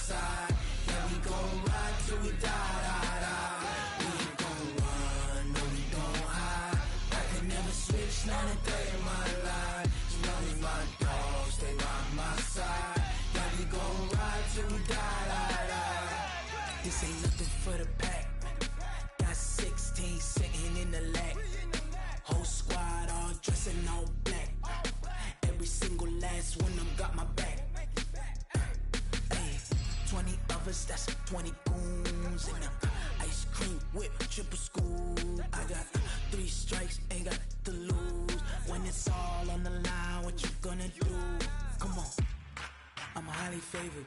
side. Yeah, we gon' ride till we die, die, die. We ain't gon' run, no, we don't hide. I can never switch, none of day in my life. You know me, my dogs, stay by my side. Yeah, we gon' ride till we die, die, die. This ain't nothing for the pack. Got 16 sitting in the lag. Whole squad all dressing all black. Every single last one of them got my back. Hey, 20 of us, that's 20 goons. And ice cream whip, triple scoop. I got 3 strikes, ain't got to lose. When it's all on the line, what you gonna do? Come on, I'm highly favored.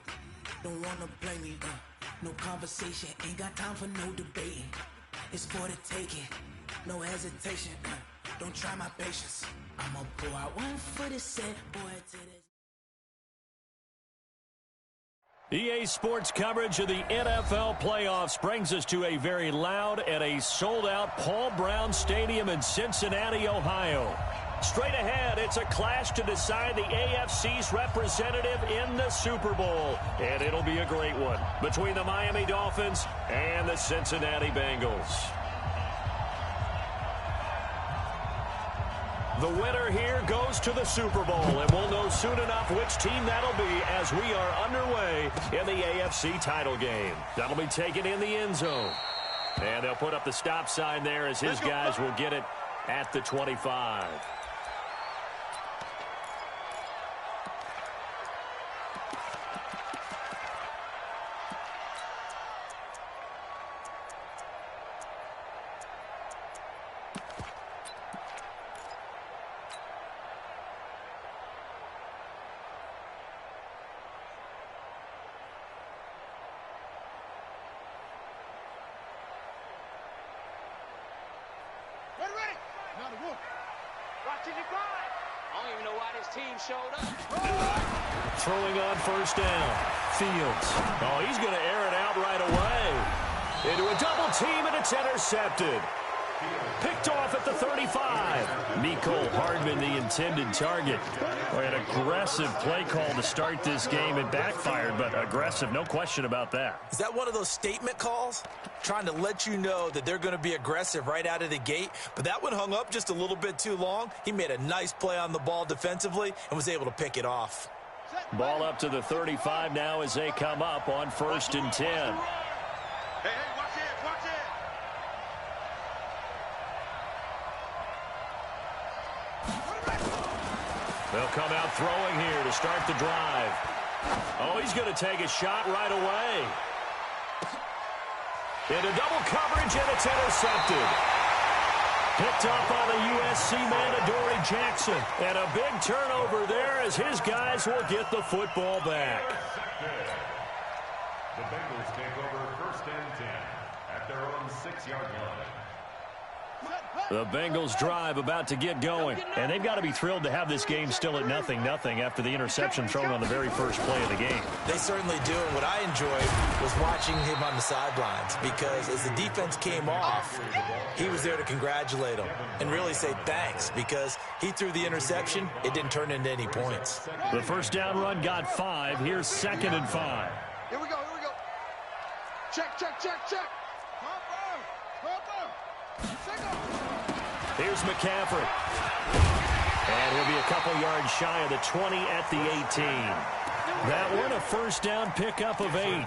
Don't wanna play me, no conversation, ain't got time for no debating. It's for the taking, no hesitation, don't try my patience. I'ma pull out one for the set, boy, to this. EA Sports coverage of the NFL playoffs brings us to a very loud and a sold-out Paul Brown Stadium in Cincinnati, Ohio. Straight ahead, it's a clash to decide the AFC's representative in the Super Bowl. And it'll be a great one between the Miami Dolphins and the Cincinnati Bengals. The winner here goes to the Super Bowl, and we'll know soon enough which team that'll be as we are underway in the AFC title game. That'll be taken in the end zone. And they'll put up the stop sign there as his guys will get it at the 25. Throwing on first down. Fields. Oh, he's going to air it out right away. Into a double team, and it's intercepted. Picked off at the 35. Mecole Hardman, the intended target. Boy, an aggressive play call to start this game. It backfired, but aggressive, no question about that. Is that one of those statement calls? Trying to let you know that they're going to be aggressive right out of the gate, but that one hung up just a little bit too long. He made a nice play on the ball defensively and was able to pick it off. Ball up to the 35 now as they come up on 1st and 10. Hey, watch it, watch it. They'll come out throwing here to start the drive. Oh, he's going to take a shot right away. Into double coverage, and it's intercepted. Picked up on the USC man, Adoree Jackson. And a big turnover there as his guys will get the football back. The Bengals take over 1st and 10 at their own 6-yard line. The Bengals drive about to get going. And they've got to be thrilled to have this game still at 0-0 after the interception thrown on the very first play of the game. They certainly do. And what I enjoyed was watching him on the sidelines, because as the defense came off, he was there to congratulate them and really say thanks, because he threw the interception. It didn't turn into any points. The first down run got 5. Here's 2nd and 5. Here we go, here we go. Check, check, check, check. Here's McCaffrey. And he'll be a couple yards shy of the 20 at the 18. That one a first down pickup of 8.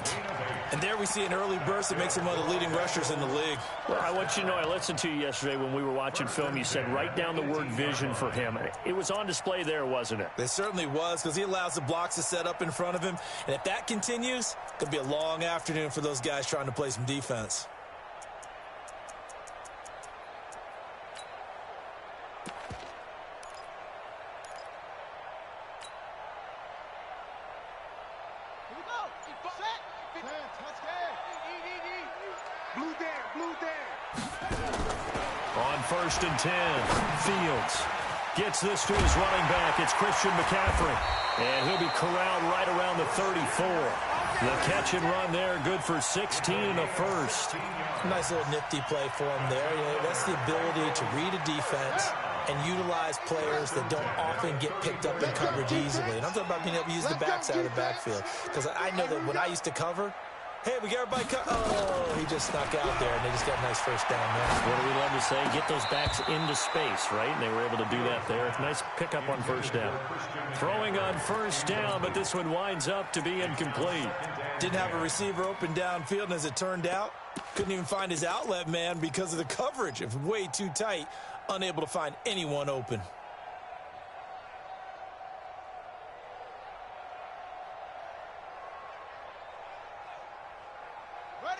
And there we see an early burst that makes him one of the leading rushers in the league. Well, I want you to know, I listened to you yesterday when we were watching film. You said write down the word vision for him. It was on display there, wasn't it? It certainly was, because he allows the blocks to set up in front of him. And if that continues, it could be a long afternoon for those guys trying to play some defense. On 1st and 10, Fields gets this to his running back. It's Christian McCaffrey. And he'll be corralled right around the 34. The catch and run there, good for 16 and a first. Nice little nifty play for him there. You know, that's the ability to read a defense and utilize players that don't often get picked up in coverage easily. And I'm talking about being able to use the backside of the backfield. Because I know that when I used to cover, hey, we got everybody oh, he just snuck out there, and they just got a nice first down there. What do we love to say? Get those backs into space, right? And they were able to do that there. It's a nice pickup on first down. Throwing on first down, but this one winds up to be incomplete. Didn't have a receiver open downfield, and as it turned out, couldn't even find his outlet man because of the coverage. It was way too tight, unable to find anyone open.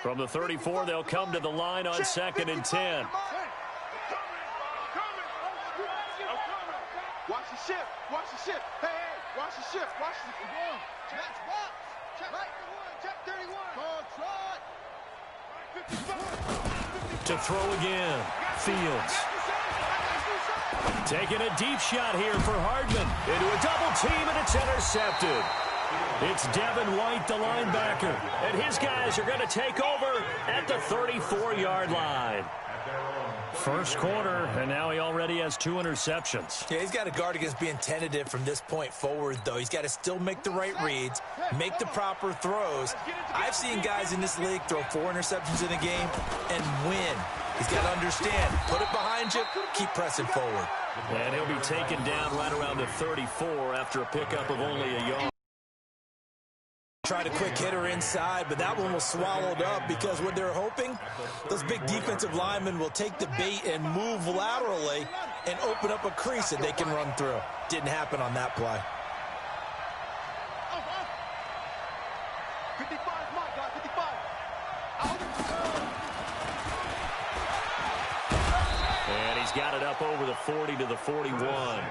From the 34, they'll come to the line on 2nd and 10. Watch the shift. Watch the shift. Hey, watch the shift. Watch the shift. Check box. Check right the one. Check 31. To throw again. Fields. Taking a deep shot here for Hardman. Into a double team, and it's intercepted. It's Devin White, the linebacker, and his guys are going to take over at the 34-yard line. First quarter, and now he already has 2 interceptions. Yeah, he's got to guard against being tentative from this point forward, though. He's got to still make the right reads, make the proper throws. I've seen guys in this league throw 4 interceptions in a game and win. He's got to understand, put it behind you, keep pressing forward. And he'll be taken down right around the 34 after a pickup of only a yard. Tried a quick hitter inside, but that one was swallowed up because what they're hoping, those big defensive linemen will take the bait and move laterally and open up a crease that they can run through. Didn't happen on that play. 55, my God, 55. And he's got it up over the 40 to the 41.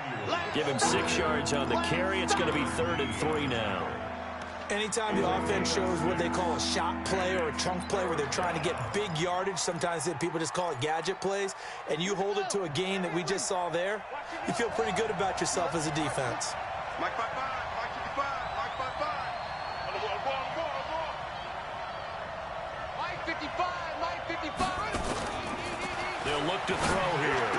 Give him 6 yards on the carry. It's going to be 3rd and 3 now. Anytime the offense shows what they call a shot play or a chunk play where they're trying to get big yardage, sometimes people just call it gadget plays, and you hold it to a gain that we just saw there, you feel pretty good about yourself as a defense. Mike 55, Mike 55, Mike 55. Mike 55, Mike 55. They'll look to throw here.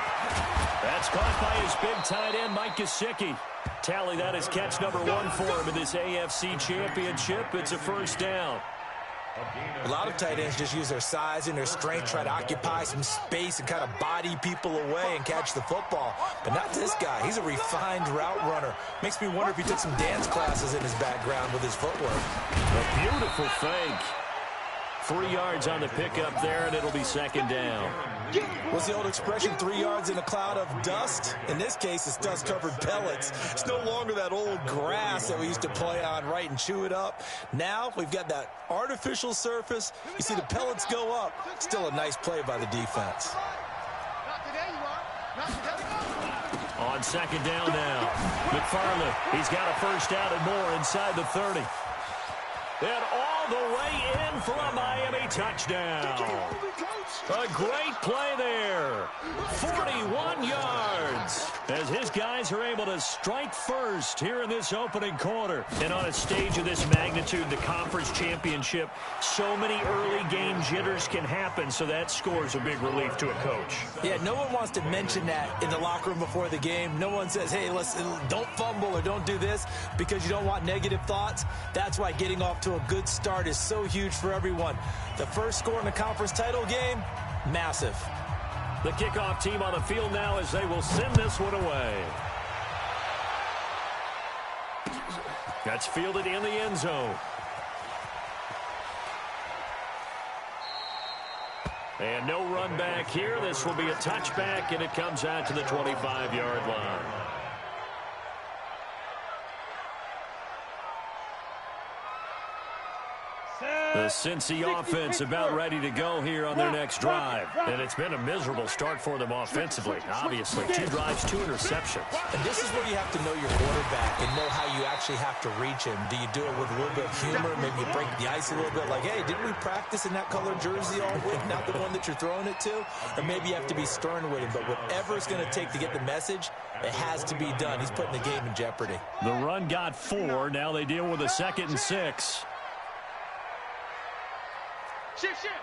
That's caught by his big tight end, Mike Gesicki. Tally that as catch number 1 for him in this AFC Championship. It's a first down. A lot of tight ends just use their size and their strength, try to occupy some space and kind of body people away and catch the football. But not this guy. He's a refined route runner. Makes me wonder if he took some dance classes in his background with his footwork. A beautiful fake. 3 yards on the pickup there, and it'll be 2nd down. What's the old expression, 3 yards in a cloud of dust? In this case, it's dust-covered pellets. It's no longer that old grass that we used to play on, right, and chew it up. Now we've got that artificial surface. You see the pellets go up. Still a nice play by the defense. On 2nd down now, McFarland. He's got a first down and more inside the 30. And all the way in for a Miami touchdown. A great play there. 41 yards as his guys are able to strike first here in this opening quarter. And on a stage of this magnitude, the conference championship, so many early game jitters can happen, so that score's a big relief to a coach. Yeah, no one wants to mention that in the locker room before the game. No one says, hey, don't fumble or don't do this because you don't want negative thoughts. That's why getting off to a good start is so huge for everyone. The first score in the conference title game, massive. The kickoff team on the field now as they will send this one away. That's fielded in the end zone. And no run back here. This will be a touchback, and it comes out to the 25-yard line. The Cincy offense about ready to go here on their next drive. And it's been a miserable start for them offensively. Obviously, 2 drives, 2 interceptions. And this is where you have to know your quarterback and know how you actually have to reach him. Do you do it with a little bit of humor? Maybe you break the ice a little bit like, hey, didn't we practice in that color jersey all week? Not the one that you're throwing it to? Or maybe you have to be stern with him. But whatever it's going to take to get the message, it has to be done. He's putting the game in jeopardy. The run got 4. Now they deal with a 2nd and 6. Shift, shift.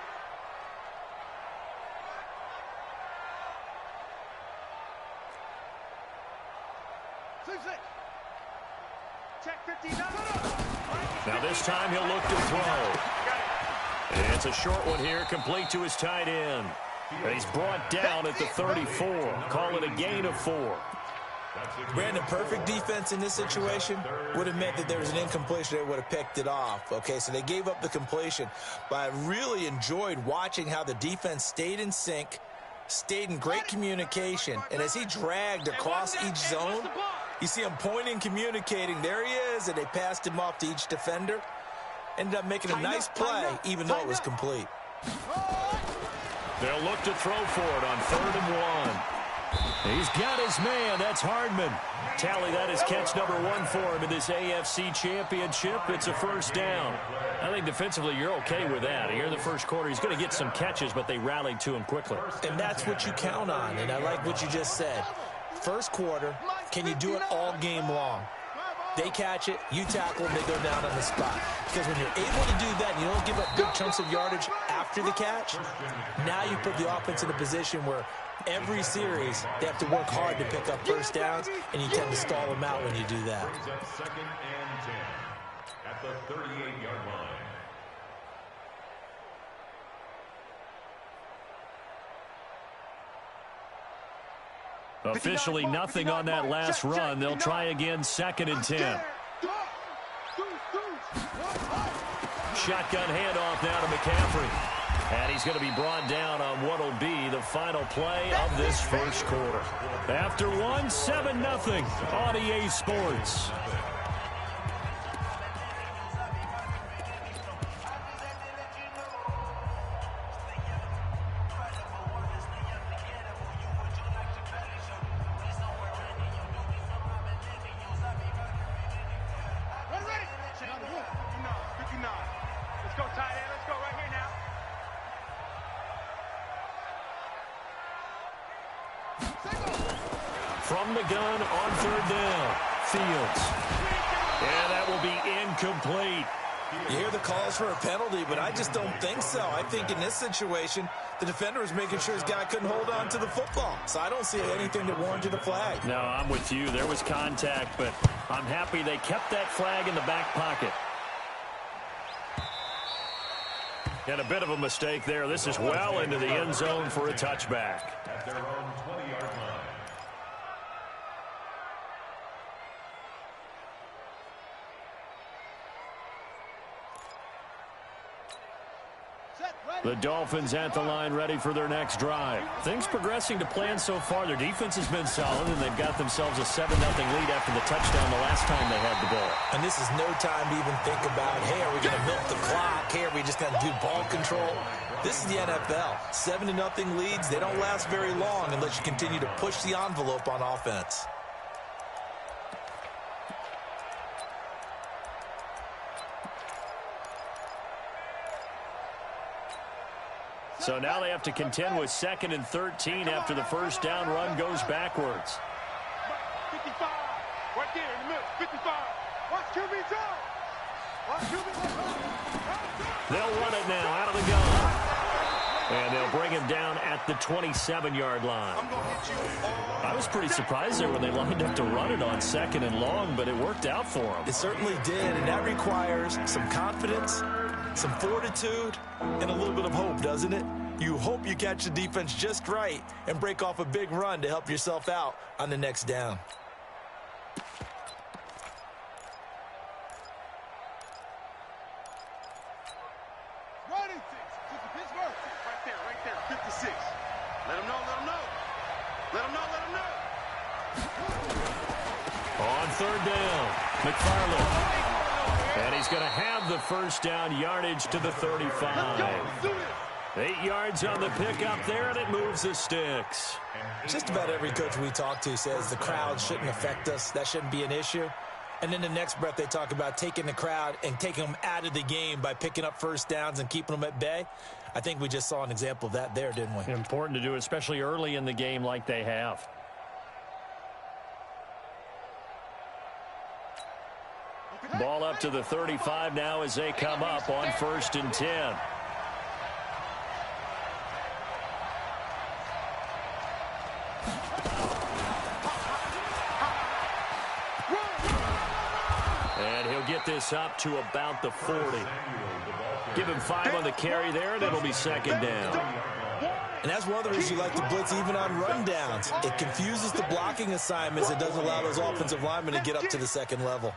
Now this time he'll look to throw. And it's a short one here, complete to his tight end. And he's brought down at the 34. Call it a gain of 4. Brandon, perfect defense in this situation would have meant that there was an incompletion. They would have picked it off. Okay, so they gave up the completion. But I really enjoyed watching how the defense stayed in sync, stayed in great communication. And as he dragged across each zone, you see him pointing, communicating. There he is, and they passed him off to each defender. Ended up making a nice play, even though it was complete. They'll look to throw for it on 3rd and 1. He's got his man. That's Hardman. Tally that is catch number 1 for him in this AFC Championship. It's a first down. I think defensively you're okay with that. Here in the first quarter, he's going to get some catches, but they rallied to him quickly. And that's what you count on, and I like what you just said. First quarter, can you do it all game long? They catch it, you tackle them, they go down on the spot. Because when you're able to do that and you don't give up big chunks of yardage after the catch, now you put the offense in a position where every series they have to work hard to pick up first downs, and you tend to stall them out when you do that. Brings up 2nd and 10 at the 38-yard line. Officially nothing on that last run. They'll try again 2nd and 10. Shotgun handoff now to McCaffrey. And he's going to be brought down on what will be the final play of this first quarter. After 7-0 on EA Sports. From the gun on 3rd down. Fields. And that will be incomplete. You hear the calls for a penalty, but I just don't think so. I think in this situation, the defender was making sure his guy couldn't hold on to the football. So I don't see anything that warranted a flag. No, I'm with you. There was contact, but I'm happy they kept that flag in the back pocket. And a bit of a mistake there. This is well into the end zone for a touchback. At their own 20-yard line. The Dolphins at the line, ready for their next drive. Things progressing to plan so far. Their defense has been solid, and they've got themselves a 7-0 lead after the touchdown the last time they had the ball. And this is no time to even think about, hey, are we going to milk the clock? Hey, are we just going to do ball control? This is the NFL. 7-0 leads, they don't last very long unless you continue to push the envelope on offense. So now they have to contend with 2nd and 13 after the first down run goes backwards. 55, right there in the middle, 55. Watch QB drop. Watch QB drop. They'll run it now out of the gun. And they'll bring him down at the 27-yard line. I was pretty surprised there when they lined up to run it on 2nd and long, but it worked out for them. It certainly did, and that requires some confidence, some fortitude, and a little bit of hope, doesn't it? You hope you catch the defense just right and break off a big run to help yourself out on the next down. Right there, 56. Let him know, let him know. Let him know, let him know. On 3rd down, McFarland. And he's going to have the first down, yardage to the 35. 8 yards on the pickup there, and it moves the sticks. Just about every coach we talk to says the crowd shouldn't affect us. That shouldn't be an issue. And in the next breath, they talk about taking the crowd and taking them out of the game by picking up first downs and keeping them at bay. I think we just saw an example of that there, didn't we? Important to do, especially early in the game like they have. Ball up to the 35 now as they come up on 1st and 10. And he'll get this up to about the 40. Give him 5 on the carry there, and it'll be second down. And that's one of the reasons you like to blitz even on rundowns. It confuses the blocking assignments. It doesn't allow those offensive linemen to get up to the second level.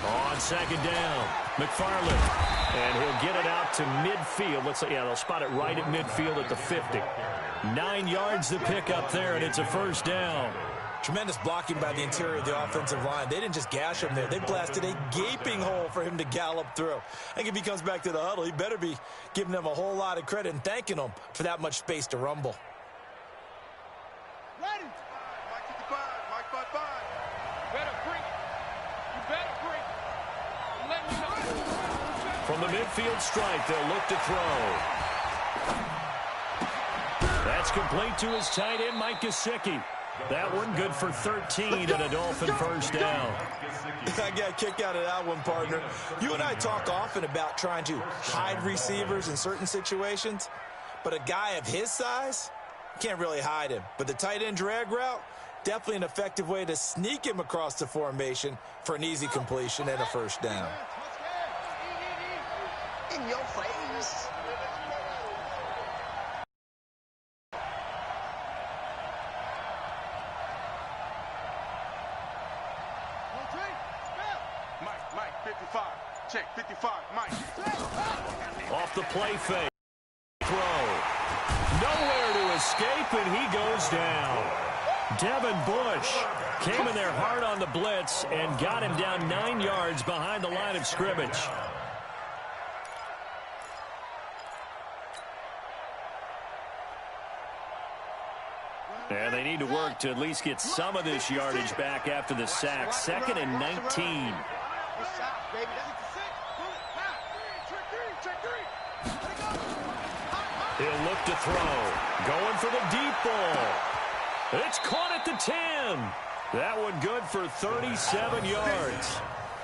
On second down, McFarland. And he'll get it out to midfield. Let's say, yeah, they'll spot it right at midfield at the 50. 9 yards to pick up there, and it's a first down. Tremendous blocking by the interior of the offensive line. They didn't just gash him there. They blasted a gaping hole for him to gallop through. I think if he comes back to the huddle, he better be giving them a whole lot of credit and thanking them for that much space to rumble. Ready. Mike 55, Mike 55. Better bring it. You better bring it. Let me know. From the midfield strike, they'll look to throw. That's complete to his tight end, Mike Gesicki. That one good for 13 and a Dolphin first down. I got a kick out of that one, partner. You and I talk often about trying to hide receivers in certain situations, but a guy of his size can't really hide him. But the tight end drag route, definitely an effective way to sneak him across the formation for an easy completion and a first down. In your face. Mike 55. Check 55. Mike. Off the play fake. Throw. Nowhere to escape, and he goes down. Devin Bush came in there hard on the blitz and got him down 9 yards behind the line of scrimmage. And they need to work to at least get some of this yardage back after the sack. 2nd and 19. He'll look to throw. Going for the deep ball. It's caught at the 10. That one good for 37 yards.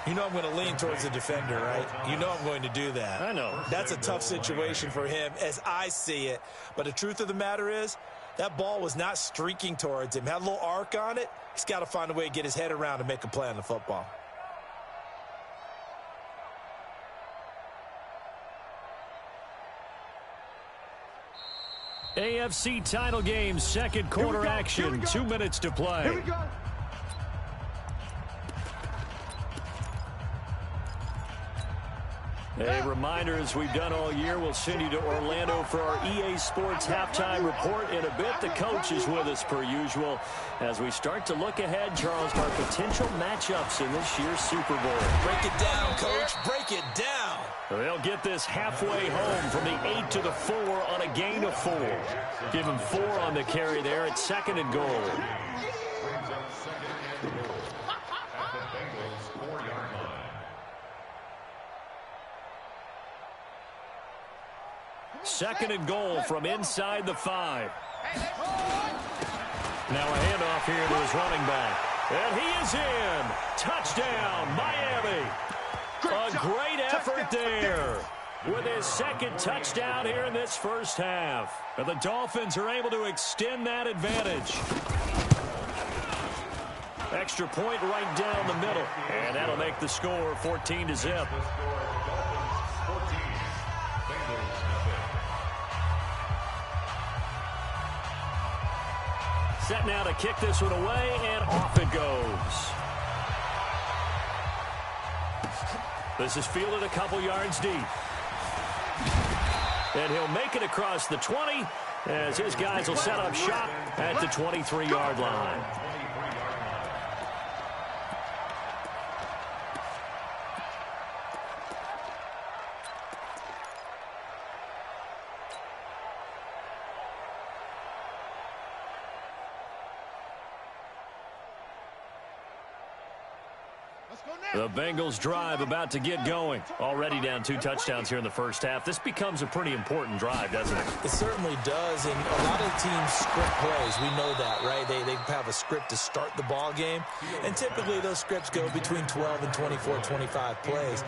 You know I'm going to lean towards the defender, right? You know I'm going to do that. I know. That's a tough situation for him as I see it. But the truth of the matter is, that ball was not streaking towards him. Had a little arc on it. He's got to find a way to get his head around and make a play on the football. AFC title game, second quarter action. 2 minutes to play. Here we go. A reminder, as we've done all year, we'll send you to Orlando for our EA Sports halftime report in a bit. The coach is with us per usual as we start to look ahead, Charles, to our potential matchups in this year's Super Bowl. Break it down, Coach. Break it down. They'll get this halfway home from the 8 to the 4 on a gain of 4. Give him 4 on the carry there at 2nd and goal. Second and goal from inside the 5. Now a handoff here to his running back. And he is in. Touchdown, Miami. A great effort there with his second touchdown here in this first half. And the Dolphins are able to extend that advantage. Extra point right down the middle. And that'll make the score 14-0. Set now to kick this one away, and off it goes. This is fielded a couple yards deep. And he'll make it across the 20 as his guys will set up shop at the 23-yard line. The Bengals drive about to get going. Already down 2 touchdowns here in the first half. This becomes a pretty important drive, doesn't it? It certainly does, and a lot of teams script plays. We know that, right? They have a script to start the ball game, and typically those scripts go between 12 and 24, 25 plays.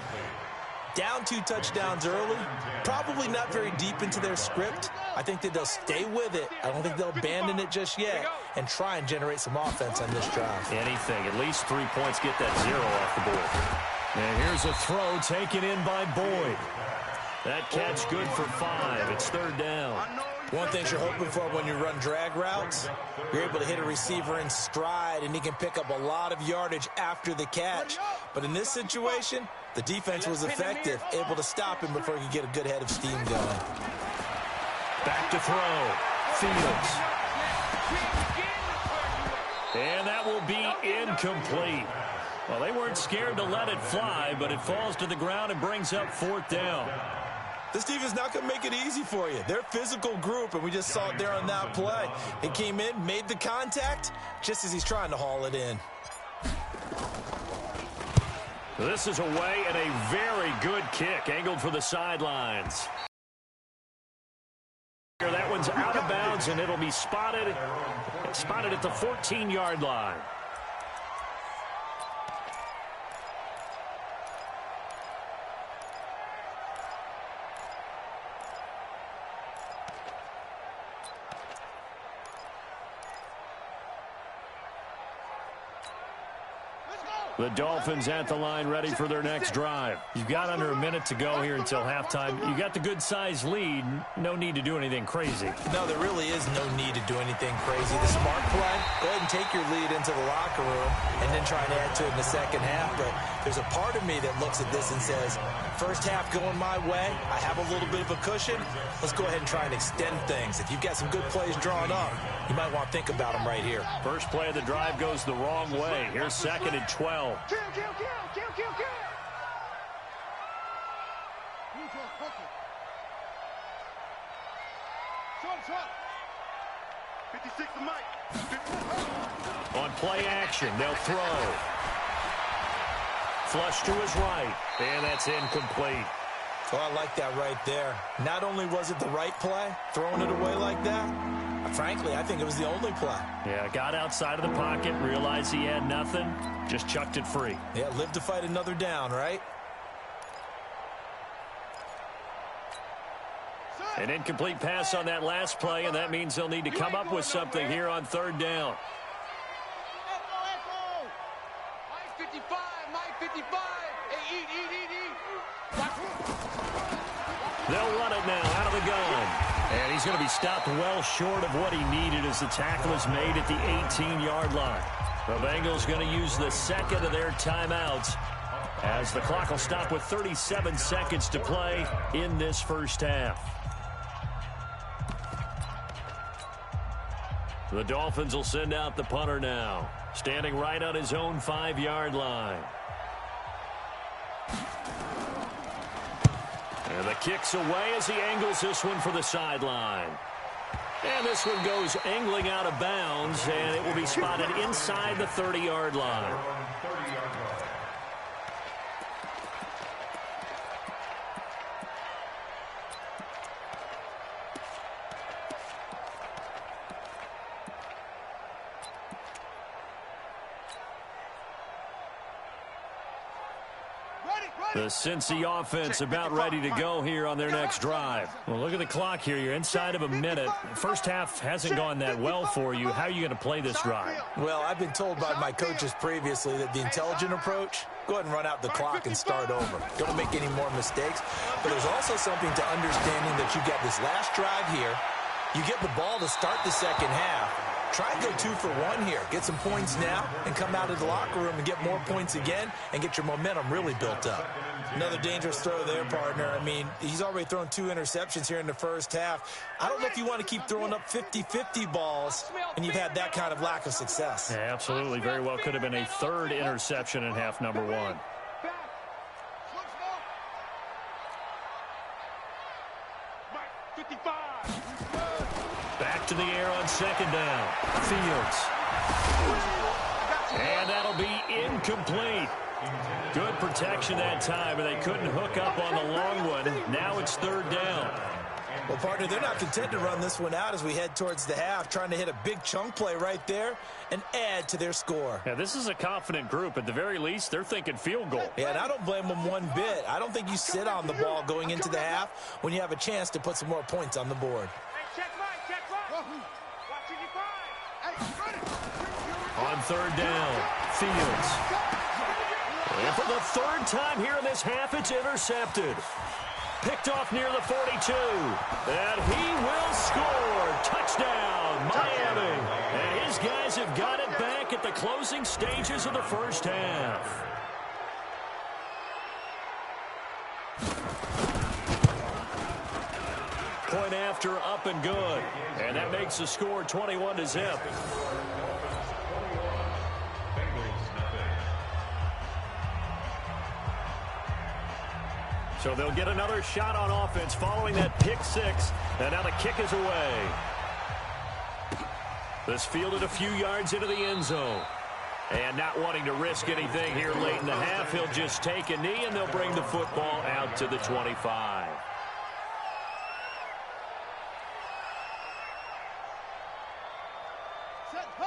Down 2 touchdowns early, probably not very deep into their script. I think that they'll stay with it. I don't think they'll abandon it just yet and try and generate some offense on this drive. Anything, at least 3 points, get that 0 off the board. And here's a throw taken in by Boyd. That catch good for 5. It's 3rd down. One thing you're hoping for when you run drag routes, you're able to hit a receiver in stride, and he can pick up a lot of yardage after the catch. But in this situation, the defense was effective, able to stop him before he could get a good head of steam going. Back to throw. Fields. And that will be incomplete. Well, they weren't scared to let it fly, but it falls to the ground and brings up 4th down. This defense not going to make it easy for you. They're a physical group, and we just saw it there on that play. He came in, made the contact, just as he's trying to haul it in. This is away and a very good kick, angled for the sidelines. That one's out of bounds, and it'll be spotted at the 14-yard line. The Dolphins at the line, ready for their next drive. You've got under a minute to go here until halftime. You got the good-sized lead. No need to do anything crazy. No, there really is no need to do anything crazy. The smart play, go ahead and take your lead into the locker room and then try and add to it in the second half. But there's a part of me that looks at this and says, first half going my way, I have a little bit of a cushion. Let's go ahead and try and extend things. If you've got some good plays drawn up, you might want to think about them right here. First play of the drive goes the wrong way. Here's 2nd and 12. Kill. Short. 56 to Mike. On play action, they'll throw. Flush to his right, and that's incomplete. Oh, I like that right there. Not only was it the right play, throwing it away like that, frankly, I think it was the only play. Yeah, got outside of the pocket, realized he had nothing, just chucked it free. Yeah, live to fight another down, right? An incomplete pass on that last play, and that means they'll need to come up with something here on 3rd down. Mike 55. Hey, eat. They'll run it now out of the gun. And he's going to be stopped well short of what he needed as the tackle is made at the 18-yard line. The Bengals going to use the 2nd of their timeouts as the clock will stop with 37 seconds to play in this first half. The Dolphins will send out the punter now, standing right on his own 5-yard line. And the kick's away as he angles this one for the sideline. And this one goes angling out of bounds, and it will be spotted inside the 30-yard line. The Cincy offense about ready to go here on their next drive. Well, look at the clock here. You're inside of a minute. First half hasn't gone that well for you. How are you going to play this drive? Well, I've been told by my coaches previously that the intelligent approach, go ahead and run out the clock and start over. Don't make any more mistakes. But there's also something to understanding that you get this last drive here. You get the ball to start the second half. Try and go 2 for 1 here. Get some points now and come out of the locker room and get more points again and get your momentum really built up. Another dangerous throw there, partner. I mean, he's already thrown 2 interceptions here in the first half. I don't know if you want to keep throwing up 50-50 balls and you've had that kind of lack of success. Yeah, absolutely. Very well could have been a 3rd interception in half number 1. Back to the air on 2nd down. Fields. And that'll be incomplete. Good protection that time, but they couldn't hook up on the long one. Now it's 3rd down. Well, partner, they're not content to run this one out as we head towards the half, trying to hit a big chunk play right there and add to their score. Yeah, this is a confident group. At the very least, they're thinking field goal. Yeah, and I don't blame them one bit. I don't think you sit on the ball going into the half when you have a chance to put some more points on the board. Hey, check right. Watching you find. On third down, Fields. And for the third time here in this half, it's intercepted. Picked off near the 42. And he will score. Touchdown, Miami. And his guys have got it back at the closing stages of the first half. Point after, up and good. And that makes the score 21-0. So they'll get another shot on offense following that pick six. And now the kick is away. This fielded a few yards into the end zone. And not wanting to risk anything here late in the half, he'll just take a knee and they'll bring the football out to the 25.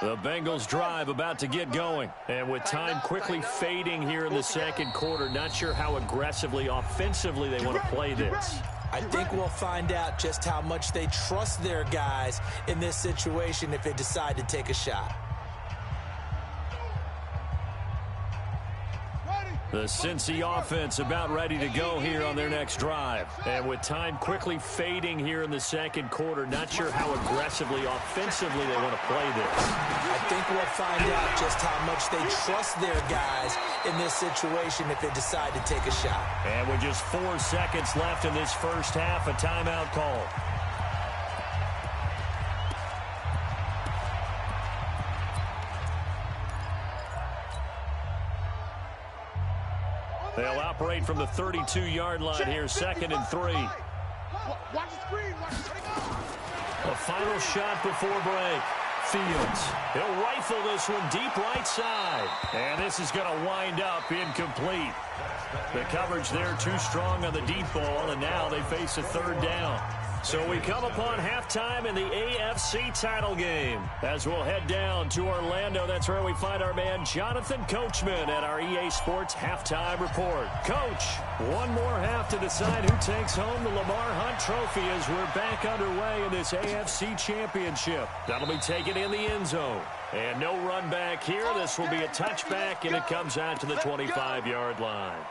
The Bengals drive about to get going. And with time quickly fading here in the second quarter, not sure how aggressively, offensively they want to play this. I think we'll find out just how much they trust their guys in this situation if they decide to take a shot. The Cincy offense about ready to go here on their next drive. And with time quickly fading here in the second quarter, not sure how aggressively, offensively they want to play this. I think we'll find out just how much they trust their guys in this situation if they decide to take a shot. And with just 4 seconds left in this first half, a timeout call. They'll operate from the 32-yard line here, 2nd and 3. Watch the screen. A final shot before break. Fields. He'll rifle this one deep right side. And this is going to wind up incomplete. The coverage there too strong on the deep ball, and now they face a third down. So we come upon halftime in the AFC title game. As we'll head down to Orlando, that's where we find our man Jonathan Coachman at our EA Sports Halftime Report. Coach, one more half to decide who takes home the Lamar Hunt Trophy as we're back underway in this AFC Championship. That'll be taken in the end zone. And no run back here. This will be a touchback, and it comes out to the 25-yard line.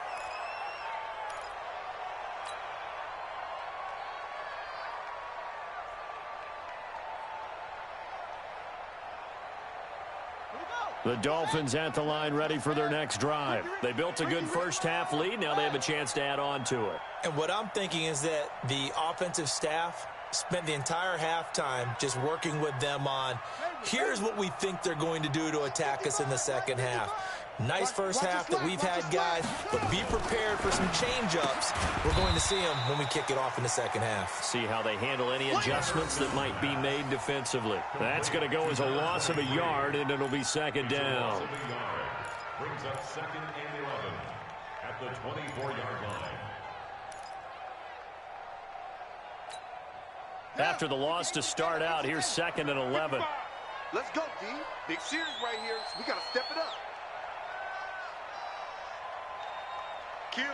The Dolphins at the line ready for their next drive. They built a good first half lead. Now they have a chance to add on to it. And what I'm thinking is that the offensive staff spent the entire halftime just working with them on, here's what we think they're going to do to attack us in the second half. Nice first half that we've had, guys, but be prepared for some change-ups. We're going to see them when we kick it off in the second half. See how they handle any adjustments that might be made defensively. That's going to go as a loss of a yard, and it'll be second down. Brings up 2nd and 11 at the 24-yard line. After the loss to start out, here's 2nd and 11. Let's go, D. Big series right here. So we got to step it up. Kill.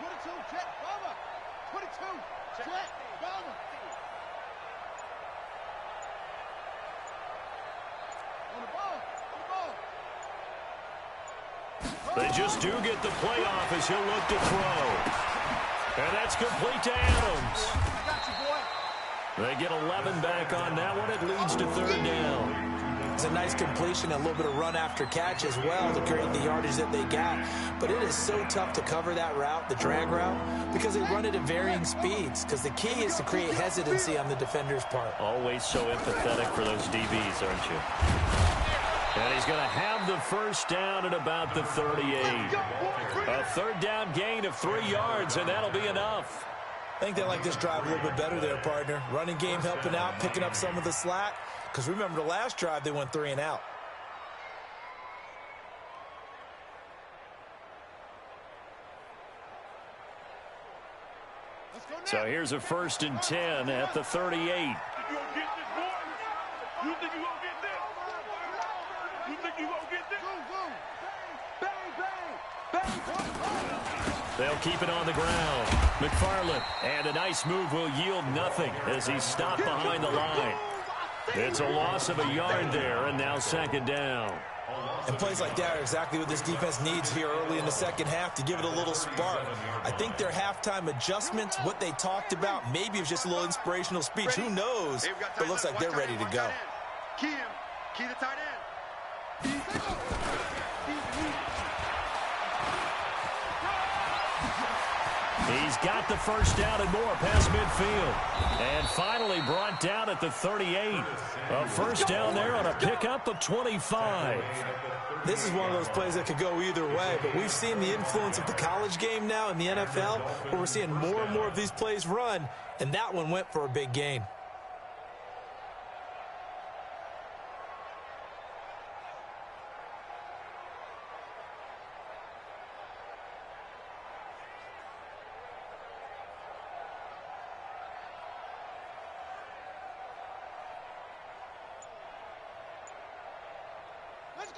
22, check, bomber. 22, check, bomber. On the ball. They just do get the play off as he'll look to throw. And that's complete to Adams. Got you, boy. They get 11 back on that one. It leads to third down. It's a nice completion, a little bit of run after catch as well to create the yardage that they got. But it is so tough to cover that route, the drag route, because they run it at varying speeds. Because the key is to create hesitancy on the defender's part. Always so empathetic for those DBs, aren't you? And he's going to have the first down at about the 38. A third down gain of 3 yards, and that'll be enough. I think they like this drive a little bit better there, partner. Running game helping out, picking up some of the slack. Because remember, the last drive, they went 3 and out. So here's a 1st and 10 at the 38. You gonna get this, boy? You think you gonna get this? You think you gonna get this? Bang, bang, bang. They'll keep it on the ground. McFarland, and a nice move will yield nothing as he's stopped behind the line. It's a loss of a yard there, and now 2nd down. And plays like that are exactly what this defense needs here early in the second half to give it a little spark. I think their halftime adjustments, what they talked about, maybe it was just a little inspirational speech. Who knows? But it looks like they're ready to go. Key him. Key the tight end. He's got the 1st down and more past midfield. And finally brought down at the 38. A 1st down there on a pickup of 25. This is one of those plays that could go either way, but we've seen the influence of the college game now in the NFL, where we're seeing more and more of these plays run, and that one went for a big gain.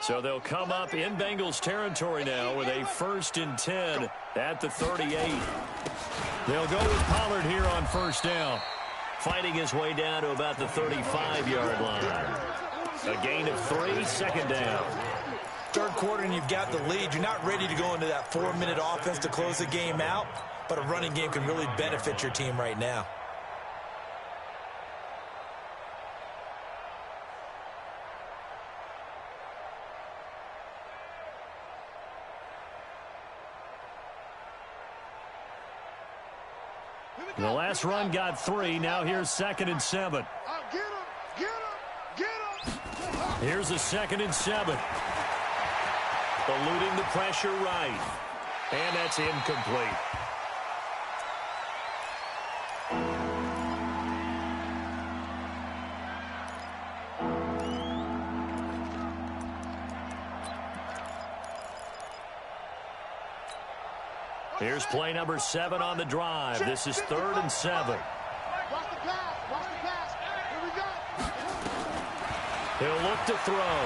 So they'll come up in Bengals territory now with a 1st and 10 at the 38. They'll go with Pollard here on 1st down, fighting his way down to about the 35-yard line. A gain of 3, 2nd down. 3rd quarter and you've got the lead. You're not ready to go into that 4-minute offense to close the game out, but a running game can really benefit your team right now. The last run got 3. Now here's 2nd and 7. Get him! Get him! Get him! Here's a 2nd and 7. Eluding the pressure right. And that's incomplete. Here's play number 7 on the drive. This is 3rd and 7. Watch the pass! Watch the pass! Here we go! He'll look to throw.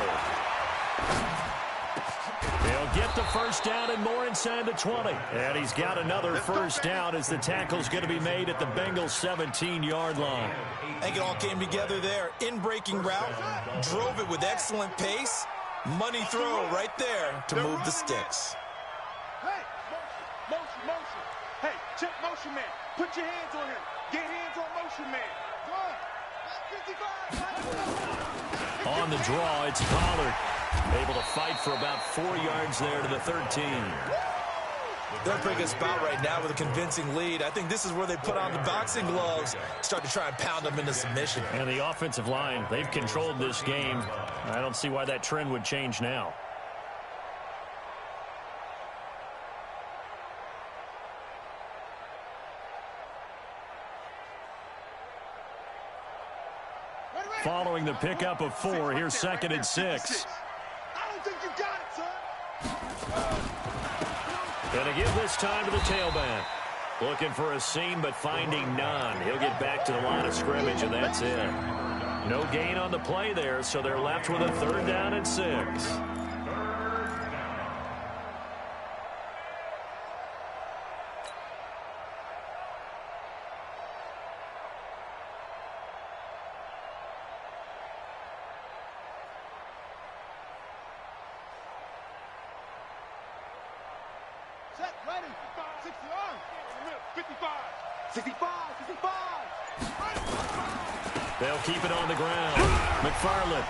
He'll get the 1st down and more inside the 20. And he's got another 1st down as the tackle's going to be made at the Bengals 17-yard line. I think it all came together there. In-breaking route, drove it with excellent pace. Money throw right there to move the sticks. Hey! Motion! Hey, check motion man. Put your hands on him. Get hands on motion man. Go on. On the draw, it's Pollard. Able to fight for about 4 yards there to the 13. They're in a pretty good spot right now with a convincing lead. I think this is where they put on the boxing gloves, start to try and pound them into submission. And the offensive line, they've controlled this game. I don't see why that trend would change now. Following the pickup of 4, here's 2nd and 6. I don't think you got it, son. Gonna give this time to the tailback. Looking for a seam, but finding none. He'll get back to the line of scrimmage, and that's it. No gain on the play there, so they're left with a 3rd down and 6. Set, ready. 60 on. 55. 65. 65. They'll keep it on the ground. McFarland.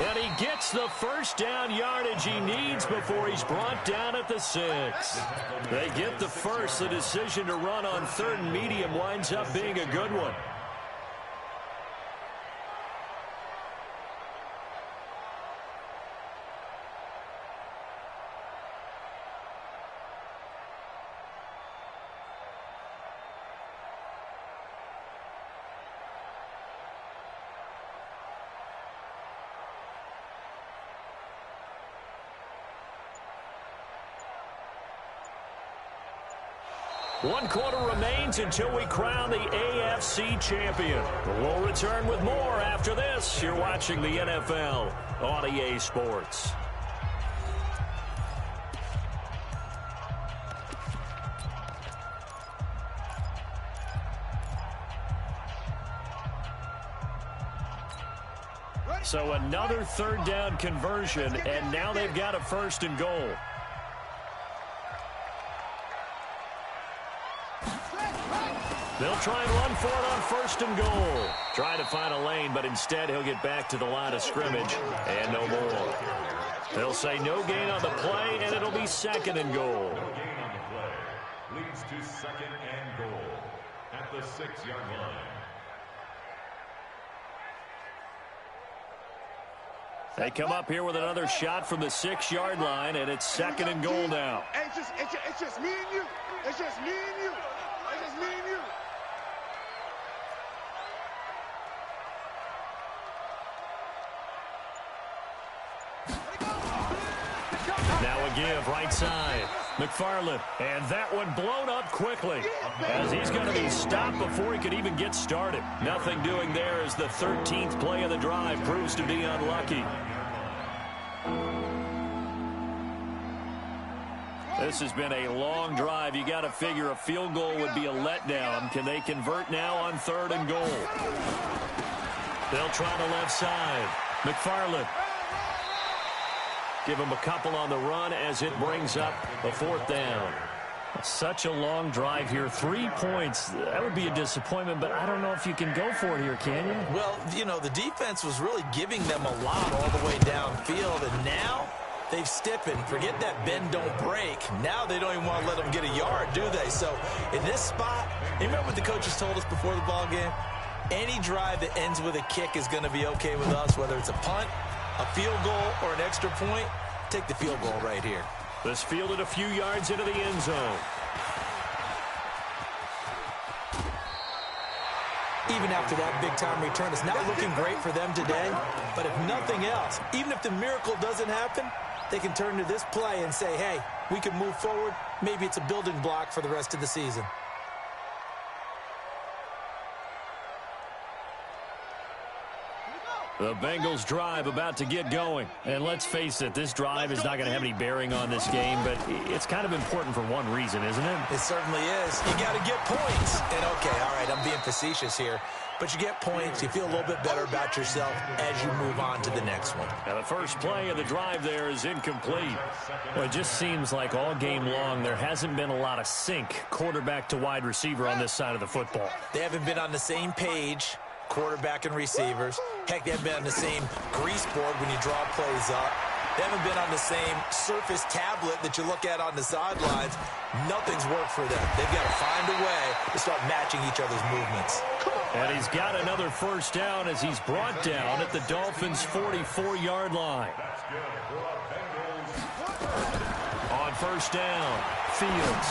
And he gets the 1st down yardage he needs before he's brought down at the 6. They get the 1st. The decision to run on 3rd and medium winds up being a good one. 1 quarter remains until we crown the AFC champion. We'll return with more after this. You're watching the NFL on EA Sports. So another third down conversion, and now they've got a 1st and goal. They'll try and run for it on 1st and goal. Try to find a lane, but instead he'll get back to the line of scrimmage and no more. They'll say no gain on the play, and it'll be 2nd and goal. No gain on the play. Leads to 2nd and goal at the 6-yard line. They come up here with another shot from the 6-yard line, and it's 2nd and goal now. It's just me and you. It's just me and you. It's just me and you. Now a give right side. McFarland, and that one blown up quickly as he's going to be stopped before he could even get started. Nothing doing there as the 13th play of the drive proves to be unlucky. This has been a long drive. You got to figure a field goal would be a letdown. Can they convert now on 3rd and goal? They'll try the left side. McFarland. Give him a couple on the run as it brings up a 4th down. Such a long drive here. 3 points. That would be a disappointment, but I don't know if you can go for it here, can you? Well, you know, the defense was really giving them a lot all the way downfield, and now they've stiffened. Forget that bend, don't break. Now they don't even want to let them get a yard, do they? So in this spot, you remember what the coaches told us before the ball game? Any drive that ends with a kick is going to be okay with us, whether it's a punt, a field goal, or an extra point. Take the field goal right here. This fielded a few yards into the end zone. Even after that big-time return, it's not looking great for them today. But if nothing else, even if the miracle doesn't happen, they can turn to this play and say, hey, we can move forward. Maybe it's a building block for the rest of the season. The Bengals drive about to get going. And let's face it, this drive is not going to have any bearing on this game, but it's kind of important for one reason, isn't it? It certainly is. You got to get points. And okay, all right, I'm being facetious here, but you get points, you feel a little bit better about yourself as you move on to the next one. Now the first play of the drive there is incomplete. Well, it just seems like all game long there hasn't been a lot of sync quarterback to wide receiver on this side of the football. They haven't been on the same page, quarterback and receivers. Heck, they haven't been on the same grease board when you draw plays up. They haven't been on the same surface tablet that you look at on the sidelines. Nothing's worked for them. They've got to find a way to start matching each other's movements. And he's got another 1st down as he's brought down at the Dolphins' 44-yard line. On 1st down, Fields.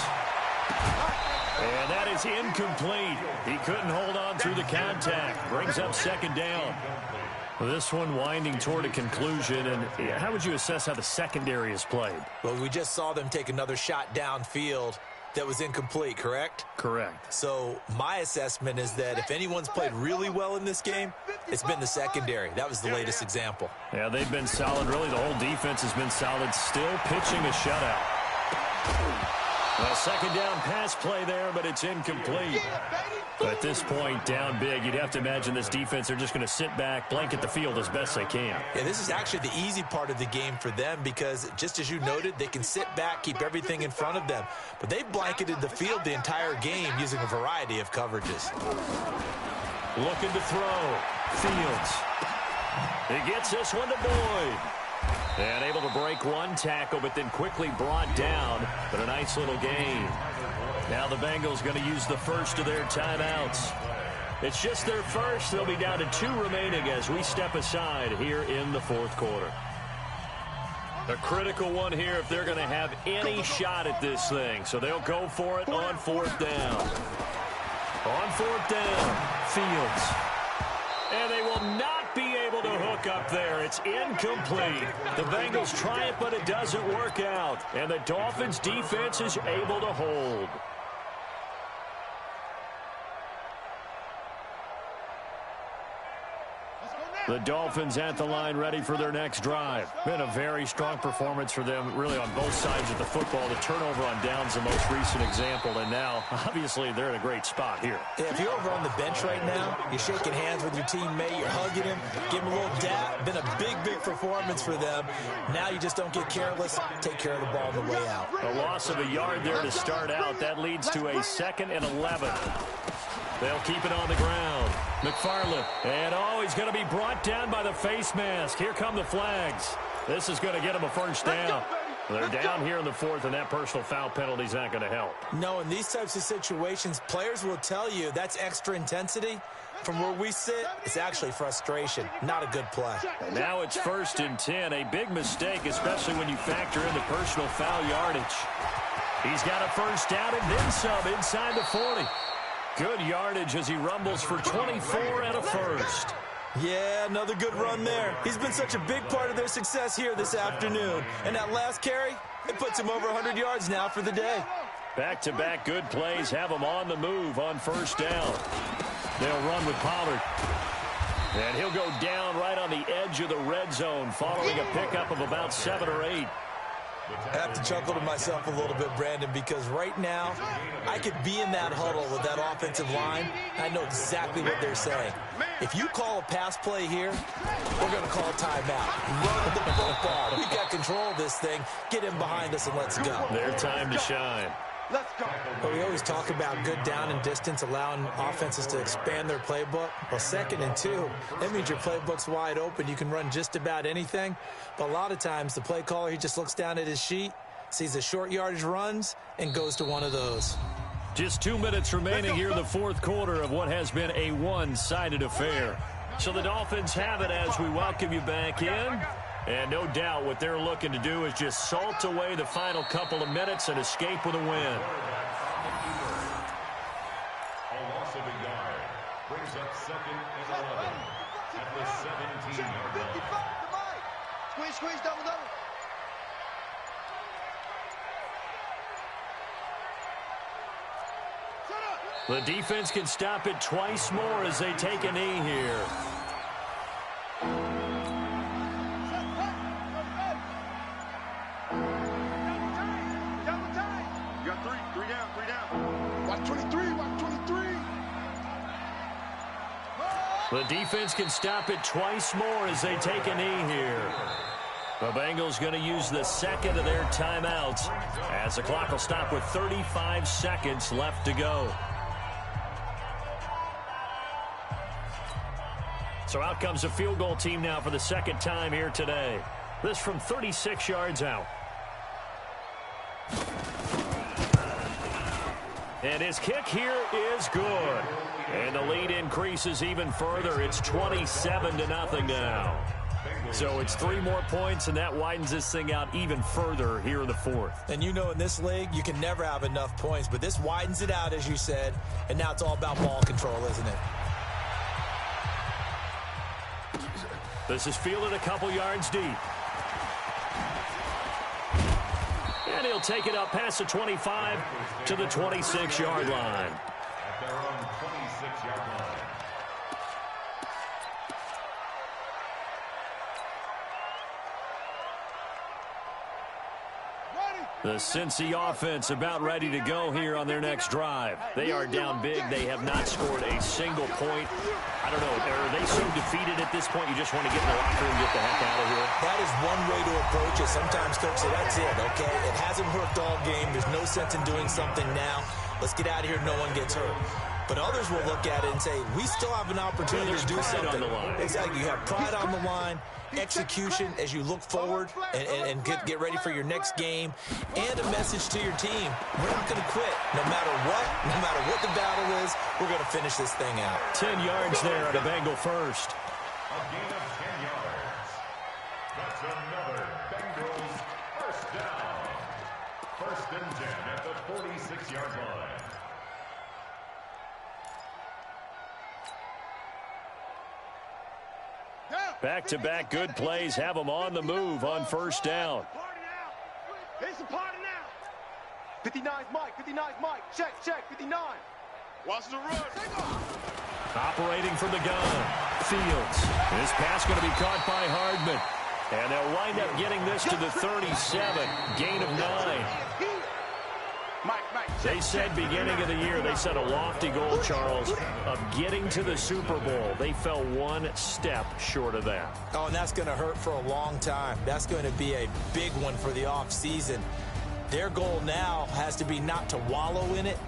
And that is incomplete. He couldn't hold on through the contact. Brings up 2nd down. This one winding toward a conclusion. And how would you assess how the secondary has played? Well, we just saw them take another shot downfield that was incomplete, correct? Correct. So my assessment is that if anyone's played really well in this game, it's been the secondary. That was the latest example. Yeah, they've been solid. Really, the whole defense has been solid. Still pitching a shutout. A 2nd down pass play there, but it's incomplete. But at this point, down big, you'd have to imagine this defense, they're just going to sit back, blanket the field as best they can. Yeah, this is actually the easy part of the game for them because, just as you noted, they can sit back, keep everything in front of them. But they've blanketed the field the entire game using a variety of coverages. Looking to throw. Fields. He gets this one to Boyd. And able to break one tackle, but then quickly brought down. But a nice little gain. Now the Bengals going to use the first of their timeouts. It's just their first. They'll be down to 2 remaining as we step aside here in the 4th quarter. A critical one here if they're going to have any shot at this thing. So they'll go for it on 4th down. On 4th down, Fields. And they will not be able to hook up there. It's incomplete. The Bengals try it, but it doesn't work out. And the Dolphins defense is able to hold. The Dolphins at the line, ready for their next drive. Been a very strong performance for them, really on both sides of the football. The turnover on downs, the most recent example, and now, obviously, they're in a great spot here. Yeah, if you're over on the bench right now, you're shaking hands with your teammate, you're hugging him, give him a little dap. Been a big, big performance for them. Now you just don't get careless. Take care of the ball on the way out. A loss of a yard there to start out. That leads to a 2nd and 11. They'll keep it on the ground. McFarland. And, he's going to be brought down by the face mask. Here come the flags. This is going to get him a first down. They're down here in the 4th, and that personal foul penalty is not going to help. No, in these types of situations, players will tell you that's extra intensity. From where we sit, it's actually frustration. Not a good play. And now it's 1st and 10. A big mistake, especially when you factor in the personal foul yardage. He's got a first down and then some inside the 40. Good yardage as he rumbles for 24 and a first. Yeah, another good run there. He's been such a big part of their success here this afternoon. And that last carry, it puts him over 100 yards now for the day. Back-to-back good plays have him on the move on first down. They'll run with Pollard. And he'll go down right on the edge of the red zone following a pickup of about 7 or 8. I have to chuckle to myself a little bit, Brandon, because right now I could be in that huddle with that offensive line. I know exactly what they're saying. If you call a pass play here, we're going to call a timeout. Run the football. We've got control of this thing. Get him behind us and let's go. Their time to shine. Let's go. But we always talk about good down and distance, allowing offenses to expand their playbook. Well, 2nd and 2, that means your playbook's wide open. You can run just about anything. But a lot of times, the play caller, he just looks down at his sheet, sees the short yardage runs, and goes to one of those. Just 2 minutes remaining here in the 4th quarter of what has been a one-sided affair. So the Dolphins have it as we welcome you back in. And no doubt what they're looking to do is just salt away the final couple of minutes and escape with a win. A loss of a yard brings up 2nd and 11 at the 17-yard line. Squeeze, double. The defense can stop it twice more as they take a knee here. The defense can stop it twice more as they take a knee here. The Bengals going to use the 2nd of their timeouts as the clock will stop with 35 seconds left to go. So out comes a field goal team now for the 2nd time here today. This from 36 yards out. And his kick here is good. And the lead increases even further. It's 27-0 now. So it's 3 more points, and that widens this thing out even further here in the 4th. And you know in this league, you can never have enough points, but this widens it out, as you said, and now it's all about ball control, isn't it? This is fielded a couple yards deep. And he'll take it up past the 25 to the 26-yard line. At their own 26-yard line. The Cincy offense about ready to go here on their next drive. They are down big. They have not scored a single point. I don't know. Are they so defeated at this point you just want to get in the locker room and get the heck out of here? That is one way to approach it. Sometimes coaches say, that's it, okay? It hasn't worked all game. There's no sense in doing something now. Let's get out of here. No one gets hurt. But others will look at it and say, we still have an opportunity to do something. On the line. Exactly. You have pride on the line, execution as you look forward and get ready for your next game, and a message to your team. We're not going to quit. No matter what the battle is, we're going to finish this thing out. 10 yards there at a Bengal first. A gain of 10 yards. That's another Bengals first down. 1st and 10 at the 46-yard line. Back-to-back good plays have them on the move on first down. It's a party now. 59's Mike. Check. 59. Watch the run. Operating from the gun. Fields. This pass going to be caught by Hardman. And they'll wind up getting this to the 37. Gain of 9. They said beginning of the year, they set a lofty goal, Charles, of getting to the Super Bowl. They fell one step short of that. Oh, and that's going to hurt for a long time. That's going to be a big one for the offseason. Their goal now has to be not to wallow in it,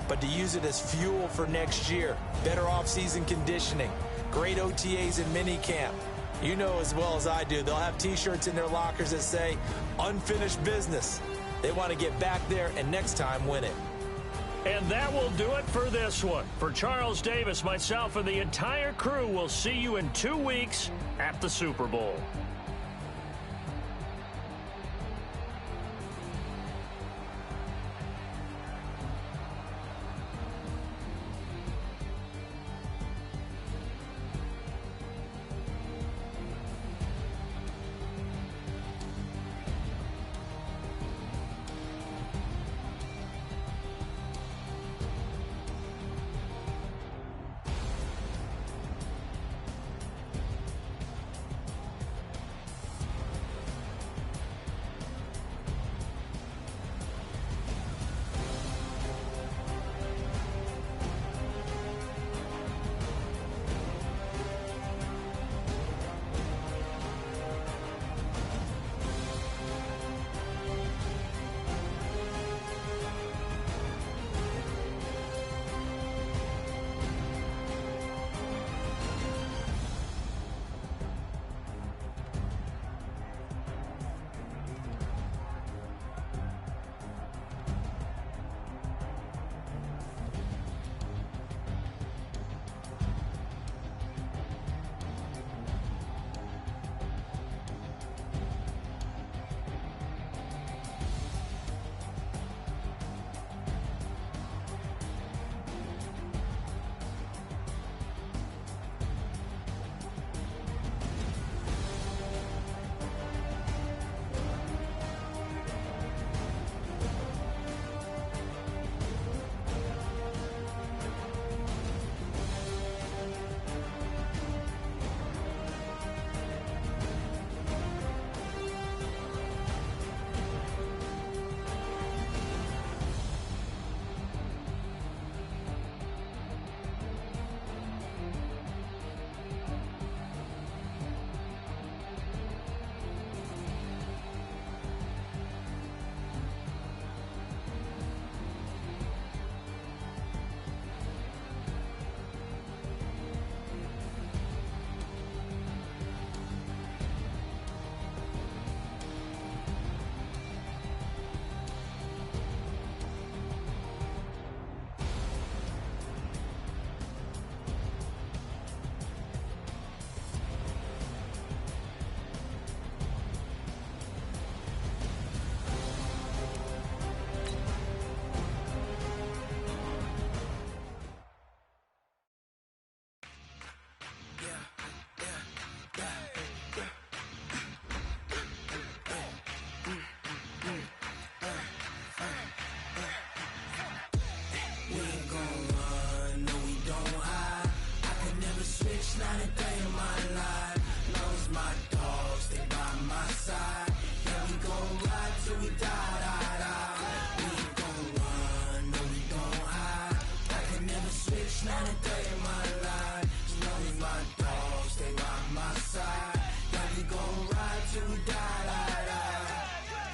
but to use it as fuel for next year. Better offseason conditioning, great OTAs and minicamp. You know as well as I do, they'll have T-shirts in their lockers that say, unfinished business. They want to get back there and next time win it. And that will do it for this one. For Charles Davis, myself, and the entire crew, we'll see you in 2 weeks at the Super Bowl.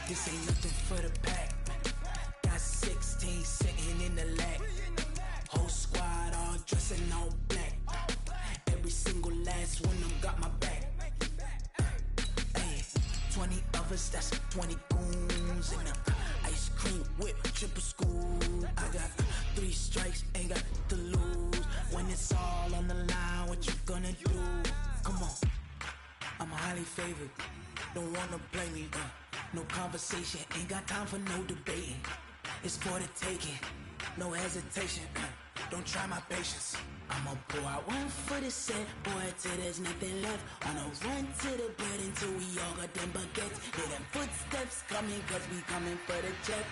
This ain't nothing for the pack. Got 16 sitting in the lap. Whole squad all dressing all black. Every single last one of them got my back. Hey, 20 of us, that's 20 goons. And ice cream whip, triple school. I got 3 strikes, ain't got to lose. When it's all on the line, what you gonna do? Come on, I'm highly favored. Don't wanna play me, no conversation, ain't got time for no debating. It's for the taking, no hesitation. Don't try my patience. I'ma pour out one for the set, boy, till there's nothing left. On a run to the bed until we all got them baguettes. Hear them footsteps coming, cause we coming for the check.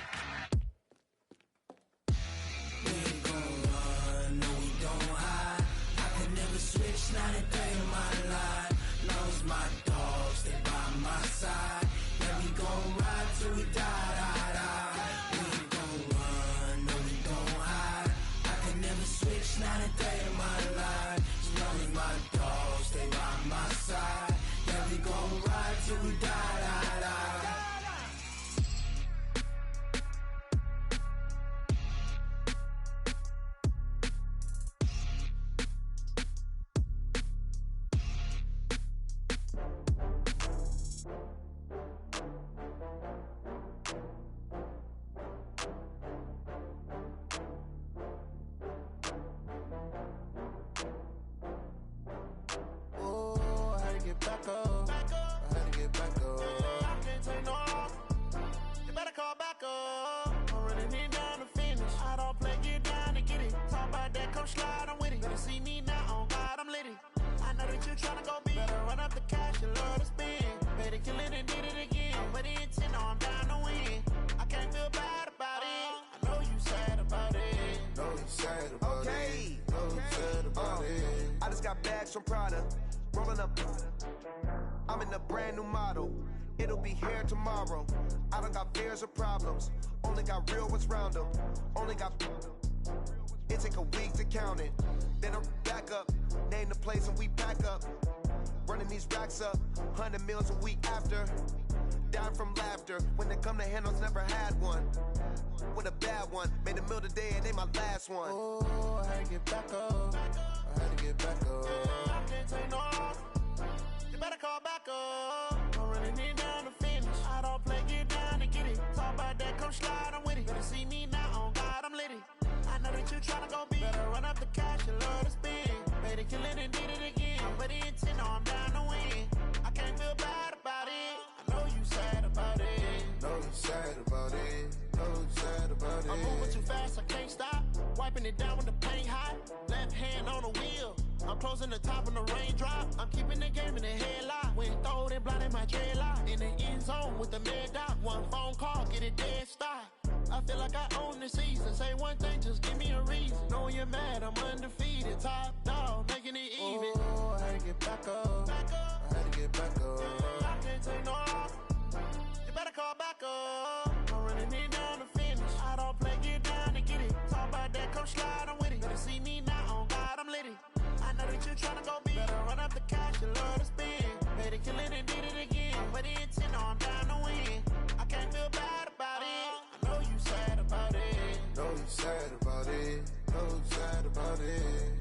We ain't gon' run, no we don't hide. I sad about it. No sad about it. I just got bags from Prada, rolling up. I'm in a brand new model. It'll be here tomorrow. I don't got fears or problems. Only got real ones round them. Only got. It take a week to count it. Then I'm back up. Name the place and we pack up. Running these racks up. 100 meals a week after. Down from laughter. When they come to handles, never had one. With a bad one. Made a meal today and they my last one. Oh, I had to get back up. I had to get back up. I can't take no loss. You better call back up. I'm running it down to finish. I don't play, get down and get it. Talk about that, come slide, I'm with it. Better see me now, on God, I'm litty. I know that you tryna go big. Better run up the cash, you love to spend. Made it, kill it, and did it again. But the intent, no, I'm down to win. I can't feel bad about it. I know you sad about it. No, you sad about it. No, you sad about it. I'm moving too fast, I can't stop. Wiping it down with the paint hot. Left hand on the wheel. I'm closing the top when the raindrop. I'm keeping the game in the headlock. When throwed and blinded my dreadlock. In the end zone with the mad dot. One phone call, get it dead stop. I feel like I own the season. Say one thing, just give me a reason. Knowing you're mad, I'm undefeated. Top dog, making it even. Oh, I had to get back up. I had to get back up. I can't take no loss. You better call back up. I'm running it down to finish. I don't play, get down and get it. Talk about that, come slide, I'm with it. Better see me now, on God, I'm litty. I know that you tryna go big. Better run up the cash, you love to spend. Made it, kill it, and did it again. But the intent, no, I'm down to win. I can't feel bad about it. I know you sad about it. No, you sad about it. No, you sad about it.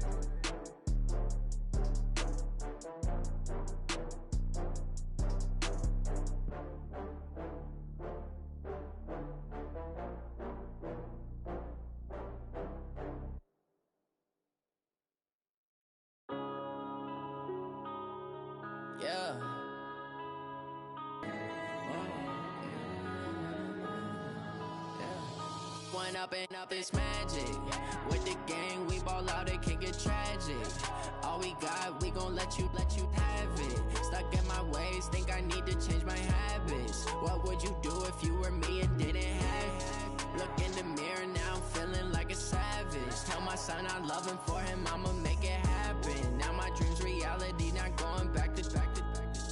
Yeah. One up and up is magic. With the gang, we ball out, it can get tragic. All we got, we gon' let you have it. Stuck in my ways, think I need to change my habits. What would you do if you were me and didn't have it? Look in the mirror, now I'm feeling like a savage. Tell my son I love him, for him I'ma make it happen. Now my dream's reality, not going back to.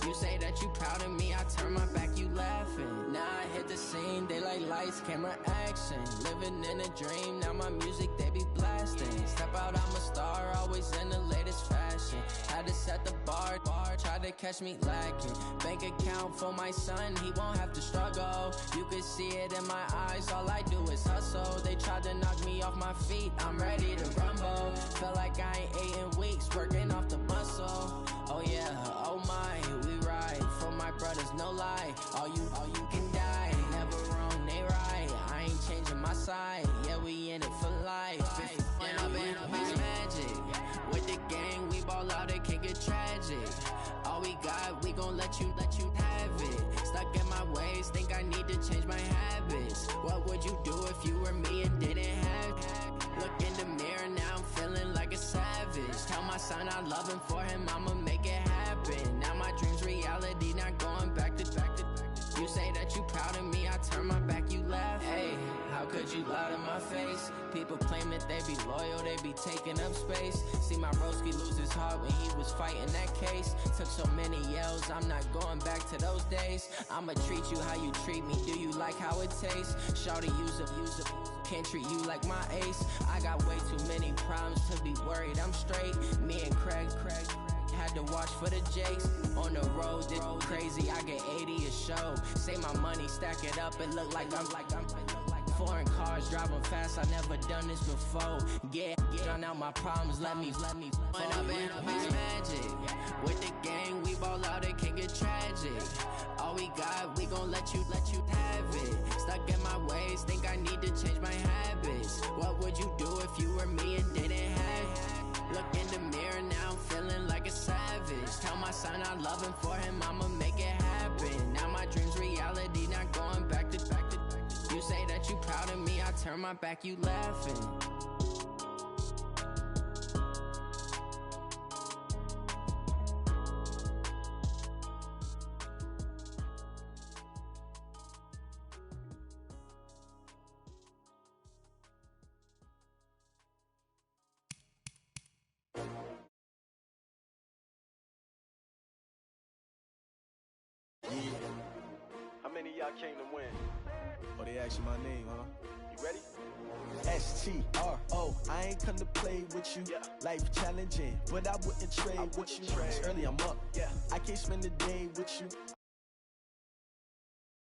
You say that you proud of me, I turn my back, you laughing. Now I hit the scene, they like lights, camera, action. Living in a dream, now my music, they be blasting. Step out, I'm a star, always in the latest fashion. Had to set the bar, try to catch me lacking. Bank account for my son, he won't have to struggle. You could see it in my eyes, all I do is hustle. They tried to knock me off my feet, I'm ready to rumble. Felt like I ain't ate in weeks, working off the muscle. Oh yeah, oh my, we ride for my brothers, no lie. All you can die, never wrong, they right. I ain't changing my side, yeah, we in it for life. And up is magic. With the gang, we ball out, it can get tragic. All we got, we gon' let you have it. Stuck in my ways, think I need to change my habits. What would you do if you were me and didn't have it? Look in the mirror, now I'm feeling like a savage. Tell my son I love him, for him I'ma make it happen. Now my dream's reality, not going back to. You say that you proud of me, I turn my back, you laugh. Hey, how could you lie to my face? People claim that they be loyal, they be taking up space. See my broski lose his heart when he was fighting that case. Took so many yells, I'm not going back to those days. I'ma treat you how you treat me, do you like how it tastes? Shawty, use a can't treat you like my ace. I got way too many problems to be worried, I'm straight. Me and Craig had to watch for the Jakes. On the road, did crazy, I get 80 a show. Say my money, stack it up, it look like I'm foreign cars, driving fast, I never done this before. Get drown out my problems, let me One up is magic. With the gang, we ball out, it can get tragic. All we got, we gon' let you have it. Stuck in my ways, think I need to change my habits. What would you do if you were me and didn't have it? Look in the mirror, now I'm feeling like a savage. Tell my son I love him, for him I'ma make it happen. Now my dream's reality, not going back to. You say that you proud of me, I turn my back, you laughing. How many of y'all came to win? Oh, they asked you my name, huh? You ready? STRO, I ain't come to play with you. Life challenging, but I wouldn't trade with you. It's early, I'm up. I can't spend the day with you.